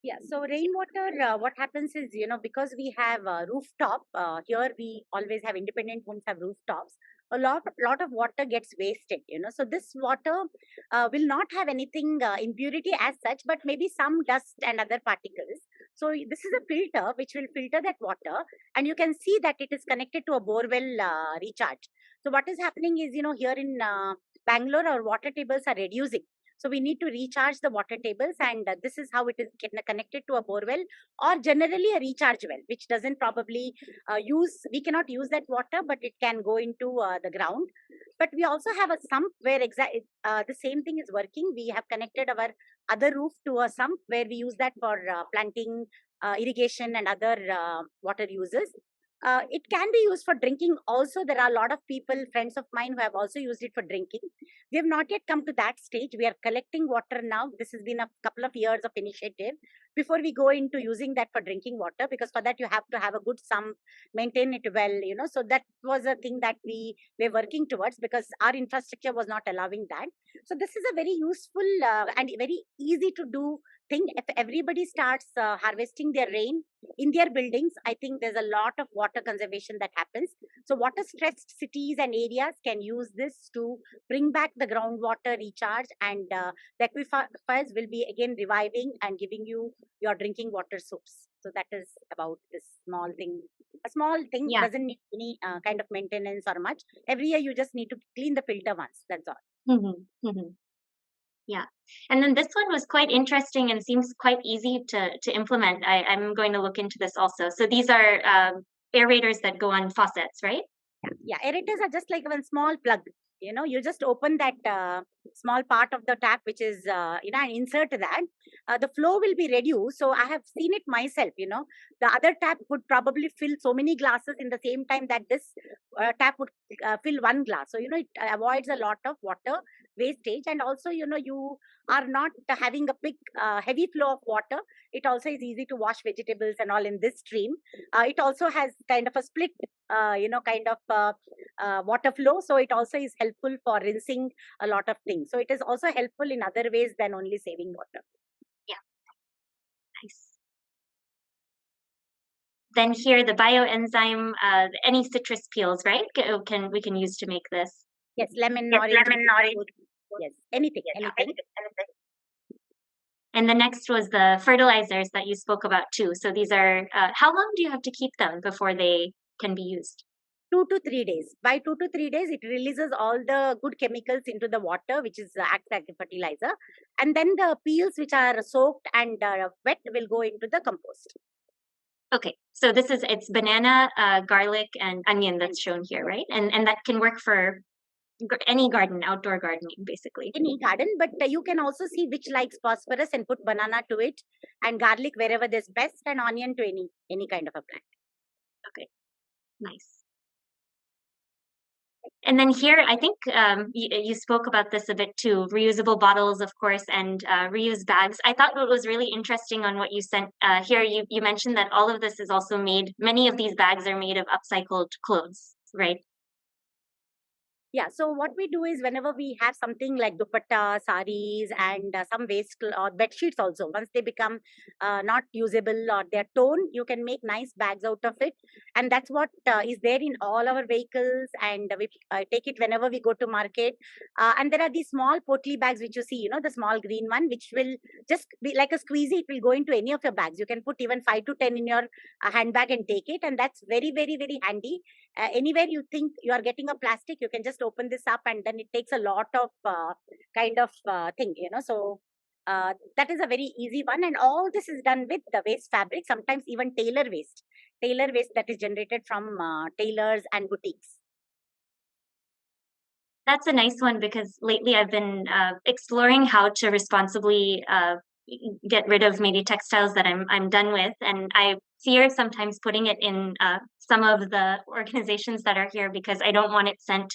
Yeah, so rainwater, what happens is, because we have rooftop, here we always have independent homes have rooftops. A lot of water gets wasted, So this water will not have anything impurity as such, but maybe some dust and other particles. So this is a filter which will filter that water, and you can see that it is connected to a borewell recharge. So what is happening is, here in Bangalore, our water tables are reducing. So we need to recharge the water tables, and this is how it is connected to a bore well, or generally a recharge well, which doesn't probably we cannot use that water, but it can go into the ground. But we also have a sump where the same thing is working. We have connected our other roof to a sump where we use that for planting, irrigation, and other water uses. It can be used for drinking also. There are a lot of people, friends of mine, who have also used it for drinking. We have not yet come to that stage. We are collecting water now. This has been a couple of years of initiative before we go into using that for drinking water, because for that you have to have a good sump, maintain it well, So that was a thing that we were working towards, because our infrastructure was not allowing that. So this is a very useful and very easy to do thing. If everybody starts harvesting their rain in their buildings, I think there's a lot of water conservation that happens. So water stressed cities and areas can use this to bring back the groundwater recharge, and the aquifers will be again reviving and giving you your drinking water source. So that is about this small thing. A small thing Yeah. doesn't need any kind of maintenance or much. Every year you just need to clean the filter once. That's all. Yeah. And then this one was quite interesting and seems quite easy to implement. I'm going to look into this also. So these are aerators that go on faucets, right? Yeah, aerators are just like one small plug. You just open that small part of the tap, which is, and insert that. The flow will be reduced. So I have seen it myself. The other tap would probably fill so many glasses in the same time that this tap would fill one glass. So, it avoids a lot of water wastage. And also, you are not having a big, heavy flow of water. It also is easy to wash vegetables and all in this stream. It also has kind of a split water flow. So it also is helpful for rinsing a lot of things. So it is also helpful in other ways than only saving water. Yeah. Nice. Then here, the bioenzyme, any citrus peels, right? We can use to make this. Yes, lemon, orange. Yes, anything. And the next was the fertilizers that you spoke about too. So these are, how long do you have to keep them before they can be used? 2 to 3 days. By 2 to 3 days, it releases all the good chemicals into the water, which is acts as a fertilizer. And then the peels, which are soaked and wet, will go into the compost. Okay, so it's banana, garlic, and onion that's shown here, right? And that can work for any garden, outdoor gardening, basically. Any garden, but you can also see which likes phosphorus and put banana to it, and garlic wherever there's best, and onion to any kind of a plant. Okay, nice. And then here, I think you spoke about this a bit too, reusable bottles, of course, and reused bags. I thought what was really interesting on what you sent here, you mentioned that all of this is also many of these bags are made of upcycled clothes, right? Yeah, so what we do is whenever we have something like dupatta, saris, and some waste or bed sheets also, once they become not usable or they're torn, you can make nice bags out of it. And that's what is there in all our vehicles, and we take it whenever we go to market. And there are these small potli bags which you see, the small green one, which will just be like a squeezy. It will go into any of your bags. You can put even 5 to 10 in your handbag and take it. And that's very, very, very handy. Anywhere you think you are getting a plastic, you can just open this up, and then it takes a lot of thing, so that is a very easy one. And all this is done with the waste fabric, sometimes even tailor waste that is generated from tailors and boutiques. That's a nice one, because lately I've been exploring how to responsibly get rid of maybe textiles that I'm done with, and I fear sometimes putting it in some of the organizations that are here, because I don't want it sent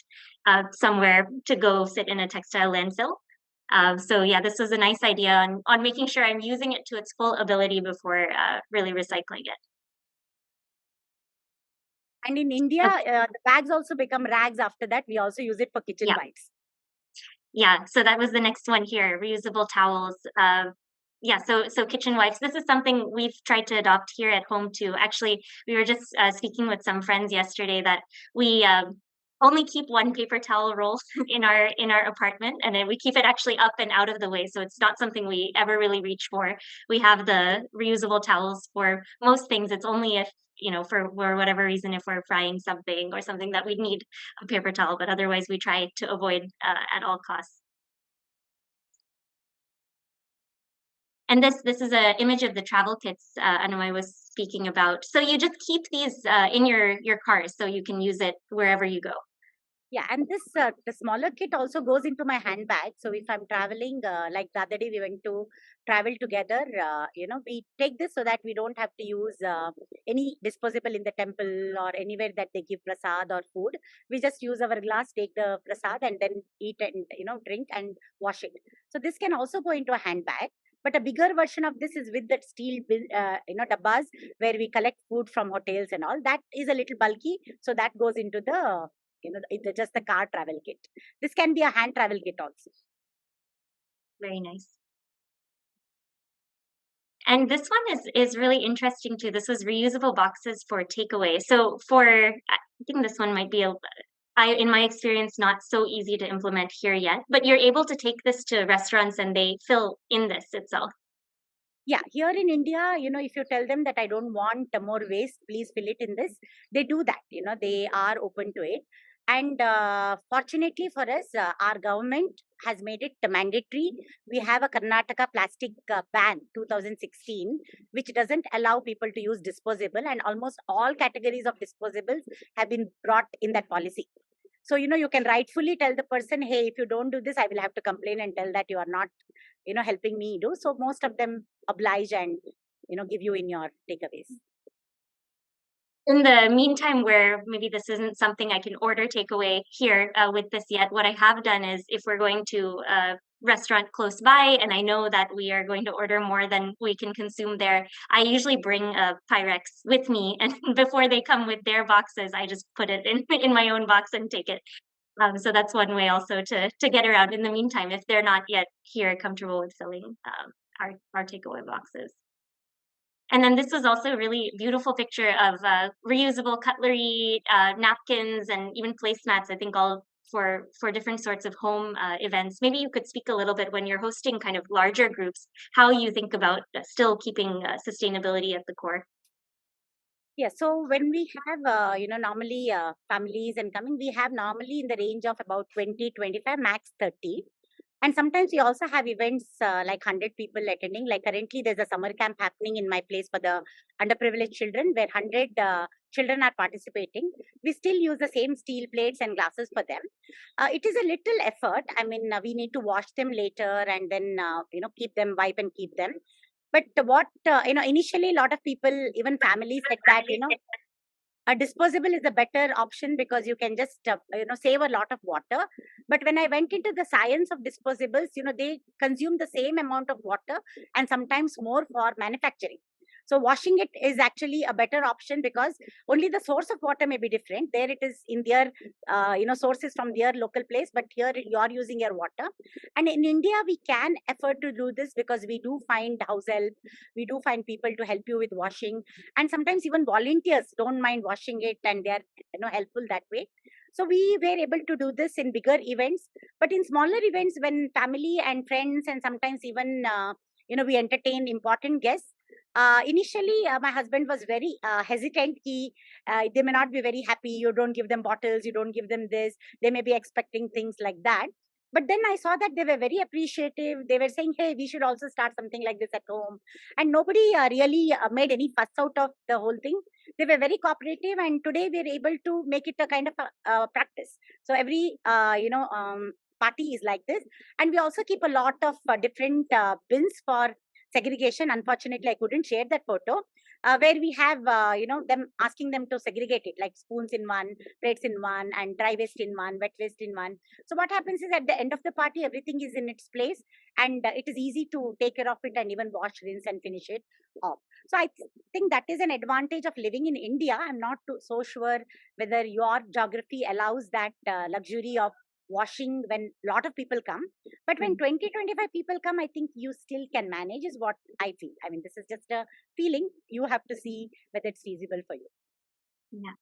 somewhere to go sit in a textile landfill. So yeah, this was a nice idea on making sure I'm using it to its full ability before really recycling it. And in India, the bags also become rags after that. We also use it for kitchen wipes. Yeah, so that was the next one here, reusable towels. Yeah, so kitchen wipes. This is something we've tried to adopt here at home too. Actually, we were just speaking with some friends yesterday that we only keep one paper towel roll in our apartment, and then we keep it actually up and out of the way, so it's not something we ever really reach for. We have the reusable towels for most things. It's only if for whatever reason, if we're frying something or something that we need a paper towel, but otherwise we try to avoid at all costs. And this is an image of the travel kits Anumay was speaking about. So you just keep these in your cars so you can use it wherever you go. Yeah, and this the smaller kit also goes into my handbag. So if I'm traveling, like the other day we went to travel together, we take this so that we don't have to use any disposable in the temple or anywhere that they give prasad or food. We just use our glass, take the prasad, and then eat and drink and wash it. So this can also go into a handbag. But a bigger version of this is with that steel, dabbas where we collect food from hotels and all. That is a little bulky, so that goes into the it's just the car travel kit. This can be a hand travel kit also. Very nice. And this one is really interesting too. This was reusable boxes for takeaway. So I think this one might be in my experience, not so easy to implement here yet. But you're able to take this to restaurants and they fill in this itself. Yeah, here in India, if you tell them that I don't want more waste, please fill it in this. They do that. They are open to it. And fortunately for us, our government has made it mandatory. We have a Karnataka plastic ban 2016, which doesn't allow people to use disposable, and almost all categories of disposables have been brought in that policy. So, you can rightfully tell the person, hey, if you don't do this, I will have to complain and tell that you are not, helping me do. So most of them oblige and, give you in your takeaways. In the meantime, where maybe this isn't something I can order takeaway here with this yet, what I have done is if we're going to a restaurant close by and I know that we are going to order more than we can consume there, I usually bring a Pyrex with me. And before they come with their boxes, I just put it in my own box and take it. So that's one way also to get around in the meantime if they're not yet here comfortable with filling our takeaway boxes. And then this was also a really beautiful picture of reusable cutlery, napkins, and even placemats. I think all for different sorts of home events. Maybe you could speak a little bit when you're hosting kind of larger groups, how you think about still keeping sustainability at the core. Yeah, so when we have, normally families and coming, we have normally in the range of about 20, 25, max 30. And sometimes we also have events like 100 people attending. Like currently, there's a summer camp happening in my place for the underprivileged children where 100 children are participating. We still use the same steel plates and glasses for them. It is a little effort. I mean, we need to wash them later and then, keep them, wipe and keep them. But what, initially a lot of people, even families like that, a disposable is a better option because you can just save a lot of water. But when I went into the science of disposables, they consume the same amount of water and sometimes more for manufacturing. So washing it is actually a better option because only the source of water may be different. There it is in their sources from their local place, but here you are using your water. And in India we can afford to do this because we do find house help, we do find people to help you with washing, and sometimes even volunteers don't mind washing it and they are helpful that way. So we were able to do this in bigger events, but in smaller events when family and friends and sometimes even we entertain important guests. Initially, my husband was very hesitant. They may not be very happy. You don't give them bottles. You don't give them this. They may be expecting things like that. But then I saw that they were very appreciative. They were saying, hey, we should also start something like this at home. And nobody really made any fuss out of the whole thing. They were very cooperative. And today we're able to make it a kind of a practice. So every, party is like this. And we also keep a lot of different bins for segregation. Unfortunately, I couldn't share that photo. Where we have, them asking them to segregate it, like spoons in one, plates in one, and dry waste in one, wet waste in one. So what happens is at the end of the party, everything is in its place, and it is easy to take care of it and even wash, rinse, and finish it off. So I think that is an advantage of living in India. I'm not so sure whether your geography allows that luxury of washing when a lot of people come, but when 20, 25 people come, I think you still can manage is what I feel. I mean, this is just a feeling. You have to see whether it's feasible for you. Yeah.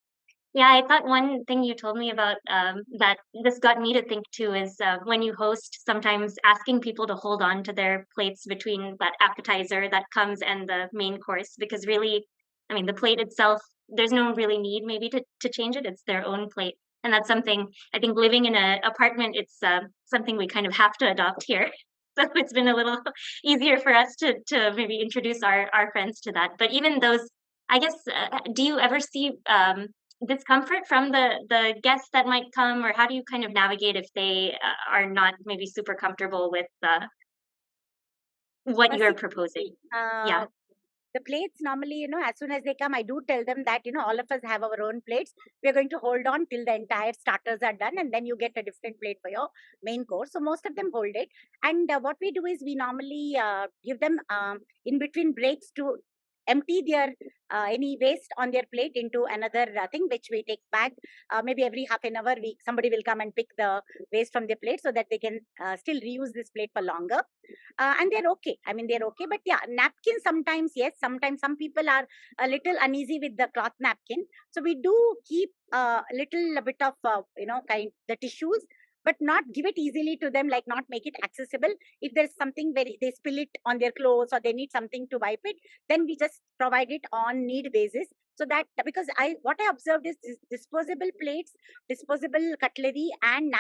Yeah, I thought one thing you told me about that this got me to think too is when you host, sometimes asking people to hold on to their plates between that appetizer that comes and the main course, because really, I mean, the plate itself, there's no really need maybe to change it. It's their own plate. And that's something I think living in an apartment, it's something we kind of have to adopt here. So it's been a little easier for us to maybe introduce our friends to that. But even those, I guess, do you ever see discomfort from the guests that might come, or how do you kind of navigate if they are not maybe super comfortable with what you're See, proposing? uh, Yeah. the plates normally, as soon as they come, I do tell them that, all of us have our own plates. We are going to hold on till the entire starters are done, and then you get a different plate for your main course. So most of them hold it. And what we do is we normally give them in between breaks to empty their any waste on their plate into another thing, which we take back. Maybe every half an hour, somebody will come and pick the waste from their plate so that they can still reuse this plate for longer. And they're okay. I mean, they're okay. But yeah, napkins sometimes, yes, sometimes some people are a little uneasy with the cloth napkin. So we do keep a little bit of, the tissues, but not give it easily to them, like not make it accessible. If there's something where they spill it on their clothes or they need something to wipe it, then we just provide it on need basis. So that, because what I observed is disposable plates, disposable cutlery, and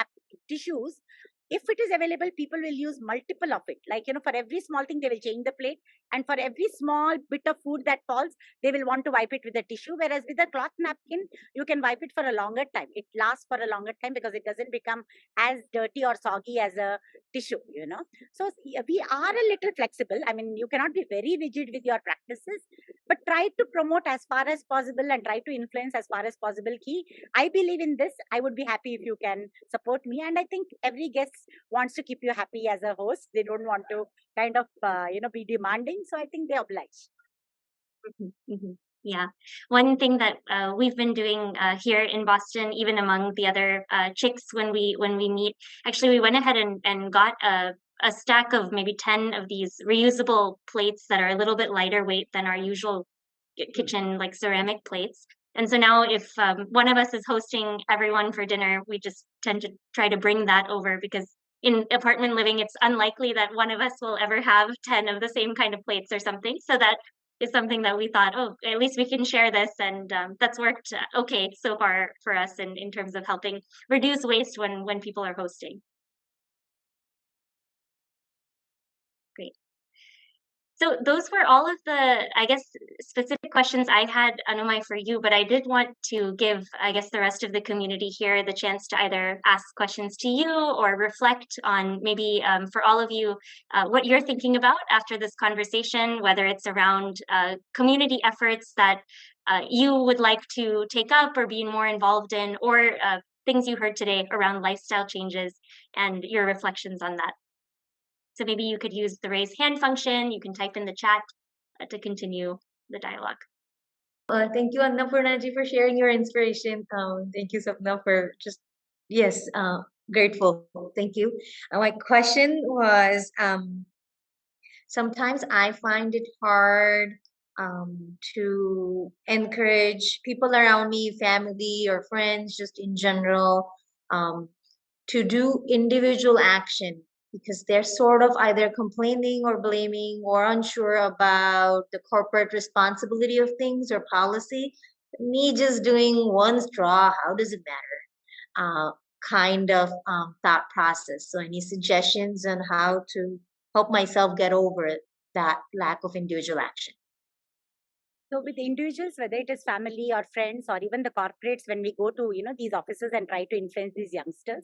tissues, if it is available, people will use multiple of it. Like, for every small thing, they will change the plate. And for every small bit of food that falls, they will want to wipe it with a tissue. Whereas with a cloth napkin, you can wipe it for a longer time. It lasts for a longer time because it doesn't become as dirty or soggy as a tissue. So we are a little flexible. I mean, you cannot be very rigid with your practices, but try to promote as far as possible and try to influence as far as possible. Key, I believe in this. I would be happy if you can support me. And I think every guest wants to keep you happy as a host. They don't want to kind of, be demanding. So I think they oblige. Yeah. One thing that we've been doing here in Boston, even among the other chicks when we meet, actually we went ahead and got a stack of maybe 10 of these reusable plates that are a little bit lighter weight than our usual kitchen like ceramic plates. And so now if one of us is hosting everyone for dinner, we just tend to try to bring that over, because in apartment living, it's unlikely that one of us will ever have 10 of the same kind of plates or something. So that is something that we thought, oh, at least we can share this. And that's worked okay so far for us in terms of helping reduce waste when people are hosting. Great. So those were all of the, I guess, specific questions I had, Anumai, for you, but I did want to give, I guess, the rest of the community here the chance to either ask questions to you or reflect on maybe for all of you what you're thinking about after this conversation, whether it's around community efforts that you would like to take up or be more involved in, or things you heard today around lifestyle changes and your reflections on that. So maybe you could use the raise hand function. You can type in the chat to continue the dialogue. Thank you, Annapurnaji, for sharing your inspiration. Thank you, Sapna, for just, yes, grateful. Thank you. My question was, sometimes I find it hard to encourage people around me, family or friends, just in general, to do individual action, because they're sort of either complaining or blaming or unsure about the corporate responsibility of things or policy. Me just doing one straw, how does it matter? Kind of thought process. So any suggestions on how to help myself get over that lack of individual action? So with individuals, whether it is family or friends or even the corporates, when we go to, these offices and try to influence these youngsters,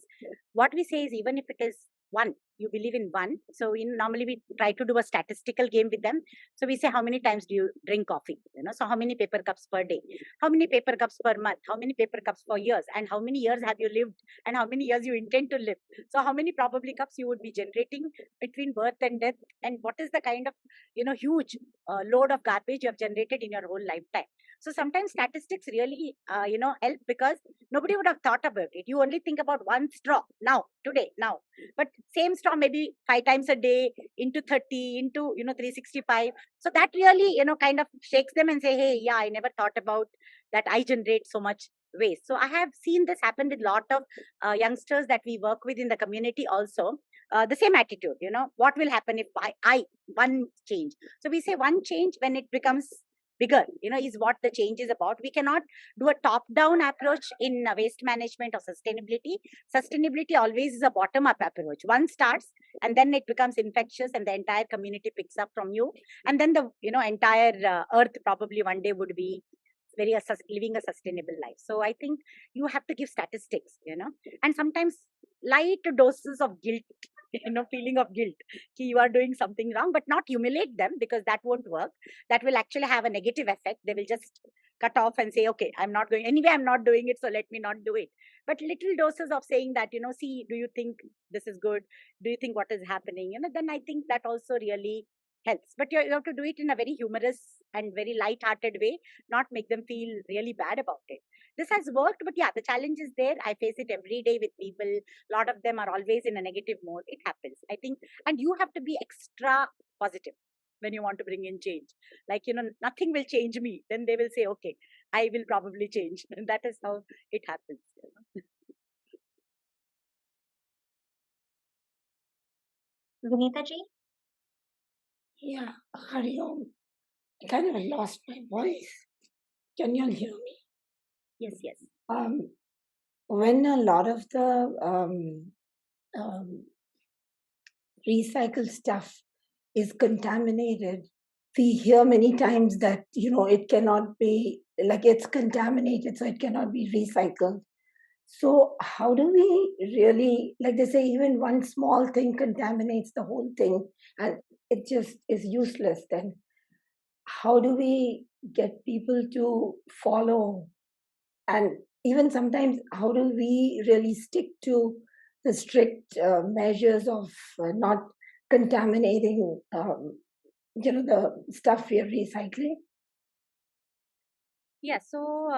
what we say is, even if it is one, you believe in one. So normally we try to do a statistical game with them. So we say, how many times do you drink coffee? So how many paper cups per day? How many paper cups per month? How many paper cups for years? And how many years have you lived? And how many years you intend to live? So how many probably cups you would be generating between birth and death? And what is the kind of, huge load of garbage you have generated in your whole lifetime? So sometimes statistics really, help, because nobody would have thought about it. You only think about one straw now, today, now. But same straw maybe 5 times a day into 30, into, 365. So that really, kind of shakes them and say, hey, yeah, I never thought about that I generate so much waste. So I have seen this happen with a lot of youngsters that we work with in the community also. The same attitude, what will happen if I one change? So we say one change, when it becomes bigger, is what the change is about. We cannot do a top down approach in waste management or sustainability. Sustainability always is a bottom up approach. One starts and then it becomes infectious and the entire community picks up from you, and then the entire earth probably one day would be living a sustainable life. So I think you have to give statistics, and sometimes light doses of guilt, feeling of guilt you are doing something wrong, but not humiliate them, because that won't work. That will actually have a negative effect. They will just cut off and say, okay, I'm not going anyway, I'm not doing it, so let me not do it. But little doses of saying that, see, do you think this is good, do you think what is happening, then I think that also really helps. But you have to do it in a very humorous and very light-hearted way, not make them feel really bad about it. This has worked, but yeah, the challenge is there. I face it every day with people. A lot of them are always in a negative mode. It happens, I think. And you have to be extra positive when you want to bring in change. Like, nothing will change me. Then they will say, okay, I will probably change. And that is how it happens. Vinita ji? Yeah, Hari Om. I kind of lost my voice. Can you all hear me? Yes, yes. When a lot of the recycled stuff is contaminated, we hear many times that, it cannot be, like, it's contaminated, so it cannot be recycled. So how do we really, like they say, even one small thing contaminates the whole thing and it just is useless then? How do we get people to follow? And even sometimes, how do we really stick to the strict measures of not contaminating, the stuff we are recycling? Yeah, so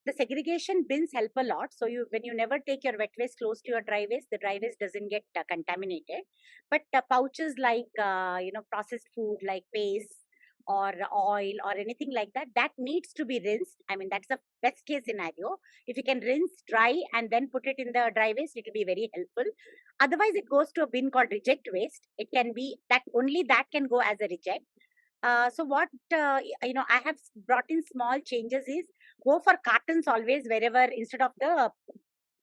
the segregation bins help a lot. So when you never take your wet waste close to your dry waste, the dry waste doesn't get contaminated. But pouches like processed food like paste or oil or anything like that, that needs to be rinsed. I mean, that's the best case scenario. If you can rinse, dry, and then put it in the dry waste, it will be very helpful. Otherwise, it goes to a bin called reject waste. It can be that only that can go as a reject. So what I have brought in small changes is go for cartons always wherever, instead of the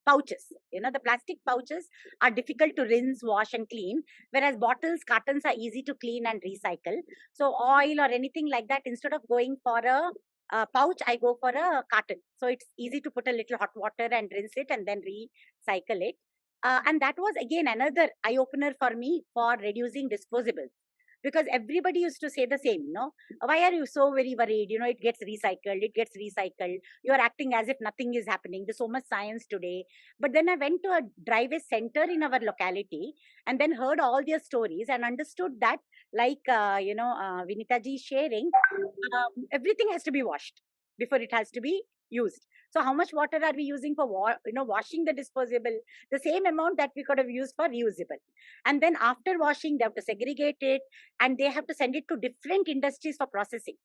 pouches. The plastic pouches are difficult to rinse, wash, and clean, whereas bottles, cartons are easy to clean and recycle. So oil or anything like that, instead of going for a pouch, I go for a carton. So it's easy to put a little hot water and rinse it and then recycle it. And that was again another eye opener for me for reducing disposables, because everybody used to say the same, why are you so very worried, it gets recycled, you are acting as if nothing is happening, there's so much science today. But then I went to a dry waste center in our locality and then heard all their stories and understood that, like Vinita ji sharing, everything has to be washed before it has to be used. So how much water are we using for washing the disposable? The same amount that we could have used for reusable. And then after washing, they have to segregate it and they have to send it to different industries for processing.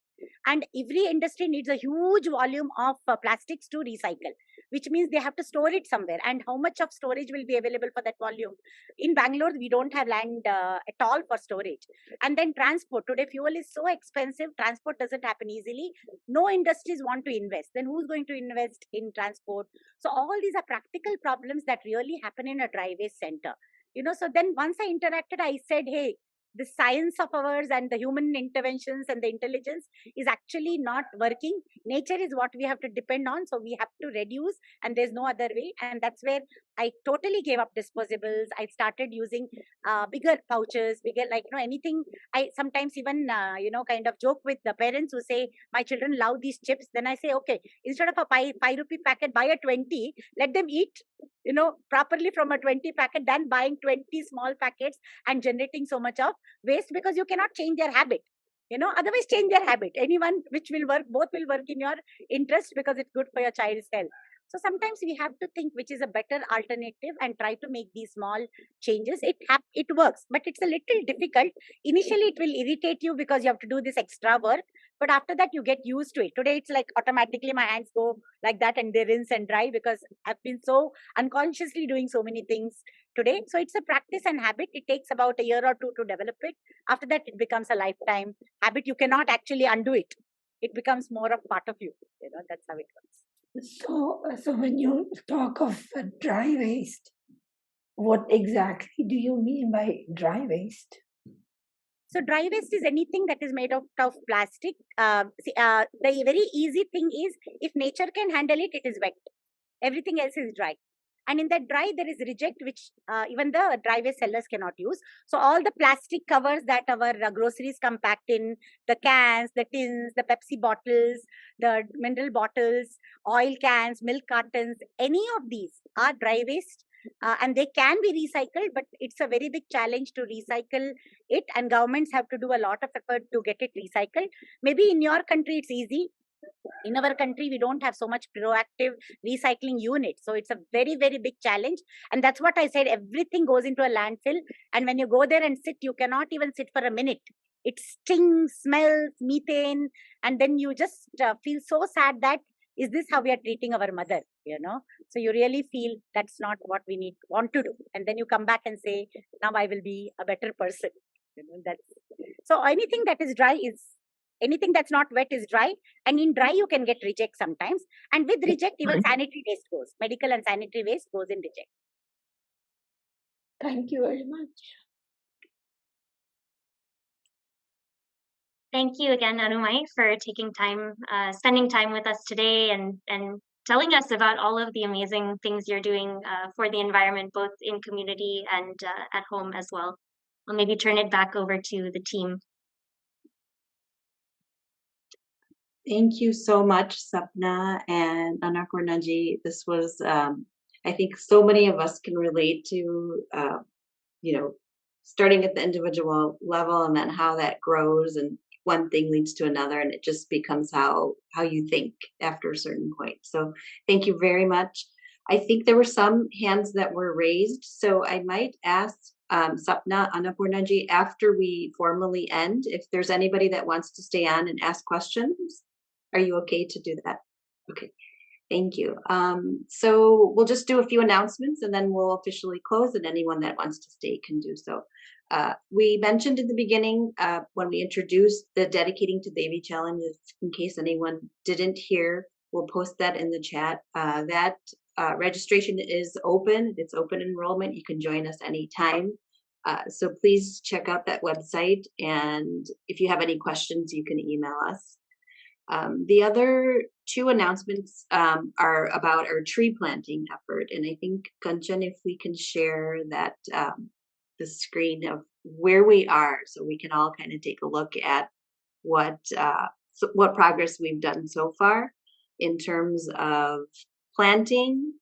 And every industry needs a huge volume of plastics to recycle, which means they have to store it somewhere. And how much of storage will be available for that volume? In Bangalore, we don't have land at all for storage. And then transport. Today, fuel is so expensive. Transport doesn't happen easily. No industries want to invest. Then who's going to invest in transport? So all these are practical problems that really happen in a dry waste center. So then once I interacted, I said, hey, the science of ours and the human interventions and the intelligence is actually not working. Nature is what we have to depend on. So we have to reduce, and there's no other way. And that's where I totally gave up disposables. I started using bigger pouches, bigger, anything. I sometimes even, kind of joke with the parents who say, my children love these chips. Then I say, okay, instead of a 5 rupee packet, buy a 20, let them eat, properly from a 20 packet than buying 20 small packets and generating so much of waste, because you cannot change their habit. Otherwise change their habit. Anyone which will work, both will work in your interest, because it's good for your child's health. So sometimes we have to think which is a better alternative and try to make these small changes. It works, but it's a little difficult. Initially, it will irritate you because you have to do this extra work. But after that, you get used to it. Today, it's like automatically my hands go like that and they rinse and dry, because I've been so unconsciously doing so many things today. So it's a practice and habit. It takes about a year or two to develop it. After that, it becomes a lifetime habit. You cannot actually undo it. it becomes more of part of you. That's how it works. So when you talk of dry waste, what exactly do you mean by dry waste? So dry waste is anything that is made out of plastic. The very easy thing is, if nature can handle it, it is wet. Everything else is dry. And in that dry, there is reject, which even the dry waste sellers cannot use. So all the plastic covers that our groceries come packed in, the cans, the tins, the Pepsi bottles, the mineral bottles, oil cans, milk cartons, any of these are dry waste. And they can be recycled, but it's a very big challenge to recycle it, and governments have to do a lot of effort to get it recycled. Maybe in your country it's easy. In our country, we don't have so much proactive recycling units, so it's a very, very big challenge. And that's what I said, everything goes into a landfill, and when you go there and sit, you cannot even sit for a minute. It stings, smells, methane, and then you just feel so sad that, is this how we are treating our mother? So you really feel that's not what we want to do, and then you come back and say, now I will be a better person. That's so anything that is dry is, anything that's not wet is dry, and in dry you can get reject sometimes, and with reject even sanitary waste goes, medical and sanitary waste goes in reject. Thank you very much. Thank you again, Anumai, for taking time, spending time with us today, and telling us about all of the amazing things you're doing for the environment, both in community and at home as well. I'll maybe turn it back over to the team. Thank you so much, Sapna and Anakornaji. This was, I think so many of us can relate to, starting at the individual level and then how that grows, and one thing leads to another, and it just becomes how you think after a certain point. So thank you very much. I think there were some hands that were raised, so I might ask Sapna, Annapurnaji, after we formally end, if there's anybody that wants to stay on and ask questions. Are you okay to do that? Okay, thank you. So we'll just do a few announcements and then we'll officially close, and anyone that wants to stay can do so. We mentioned in the beginning when we introduced the Dedicating to Devi Challenge, in case anyone didn't hear, we'll post that in the chat. That registration is open. It's open enrollment. You can join us anytime. So please check out that website. And if you have any questions, you can email us. The other two announcements are about our tree planting effort. And I think, Kanchan, if we can share that the screen of where we are, so we can all kind of take a look at what progress we've done so far in terms of planting.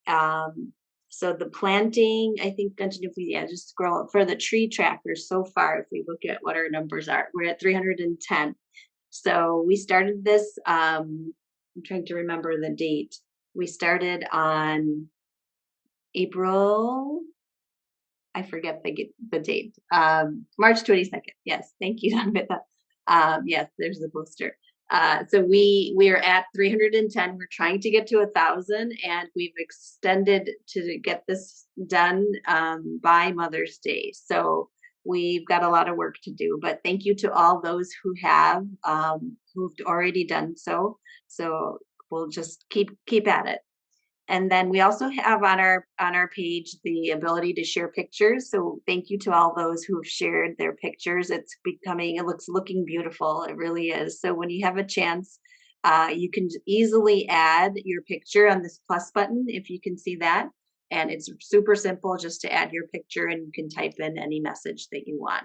So the planting, I think, Kanchan, if we just scroll up for the tree tracker so far, if we look at what our numbers are, we're at 310. So we started this, I'm trying to remember the date. We started on April, I forget the date, March 22nd. Yes, thank you, Anvita. Yes, there's the poster. So we are at 310. We're trying to get to 1,000, and we've extended to get this done by Mother's Day. So we've got a lot of work to do, but thank you to all those who have who've already done so. So we'll just keep at it. And then we also have on our page the ability to share pictures. So thank you to all those who've shared their pictures. It's looking beautiful. It really is. So when you have a chance, you can easily add your picture on this plus button, if you can see that. And it's super simple just to add your picture, and you can type in any message that you want.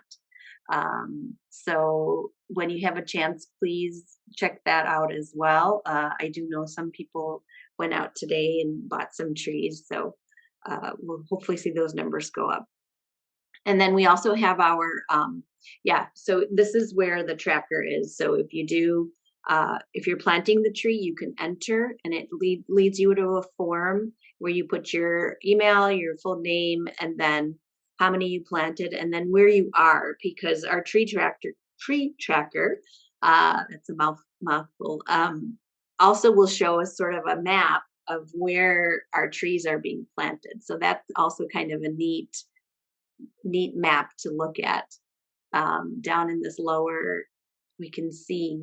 So when you have a chance, please check that out as well. I do know some people went out today and bought some trees, so we'll hopefully see those numbers go up. And then we also have our, so this is where the tracker is. So if you do, if you're planting the tree, you can enter, and it leads you to a form where you put your email, your full name, and then how many you planted, and then where you are, because our tree tracker, that's a mouthful, also will show us sort of a map of where our trees are being planted. So that's also kind of a neat map to look at. Down in this lower, we can see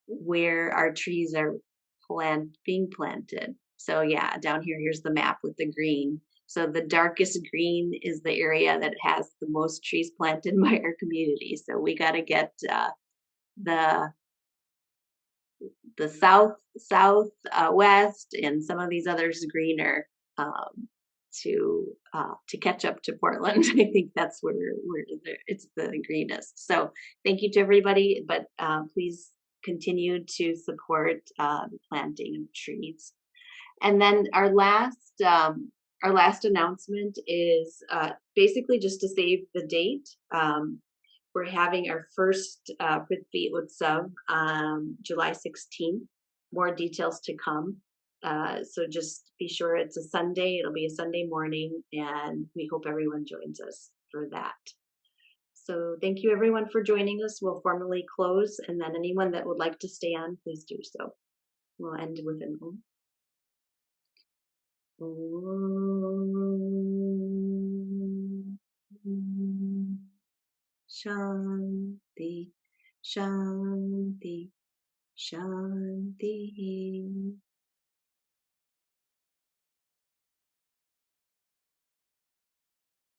where our trees are being planted. So yeah, down here, here's the map with the green. So the darkest green is the area that has the most trees planted by our community. So we got to get the west and some of these others greener, to catch up to Portland. I think that's where it's the greenest. So thank you to everybody, but please continue to support the planting of trees. And then our last announcement is basically just to save the date. We're having our first Prithvi Utsav July 16th. More details to come. So just be sure it's a Sunday. It'll be a Sunday morning, and we hope everyone joins us for that. So thank you everyone for joining us. We'll formally close, and then anyone that would like to stay on, please do so. We'll end with an Om. Om. Shanti, Shanti, Shanti.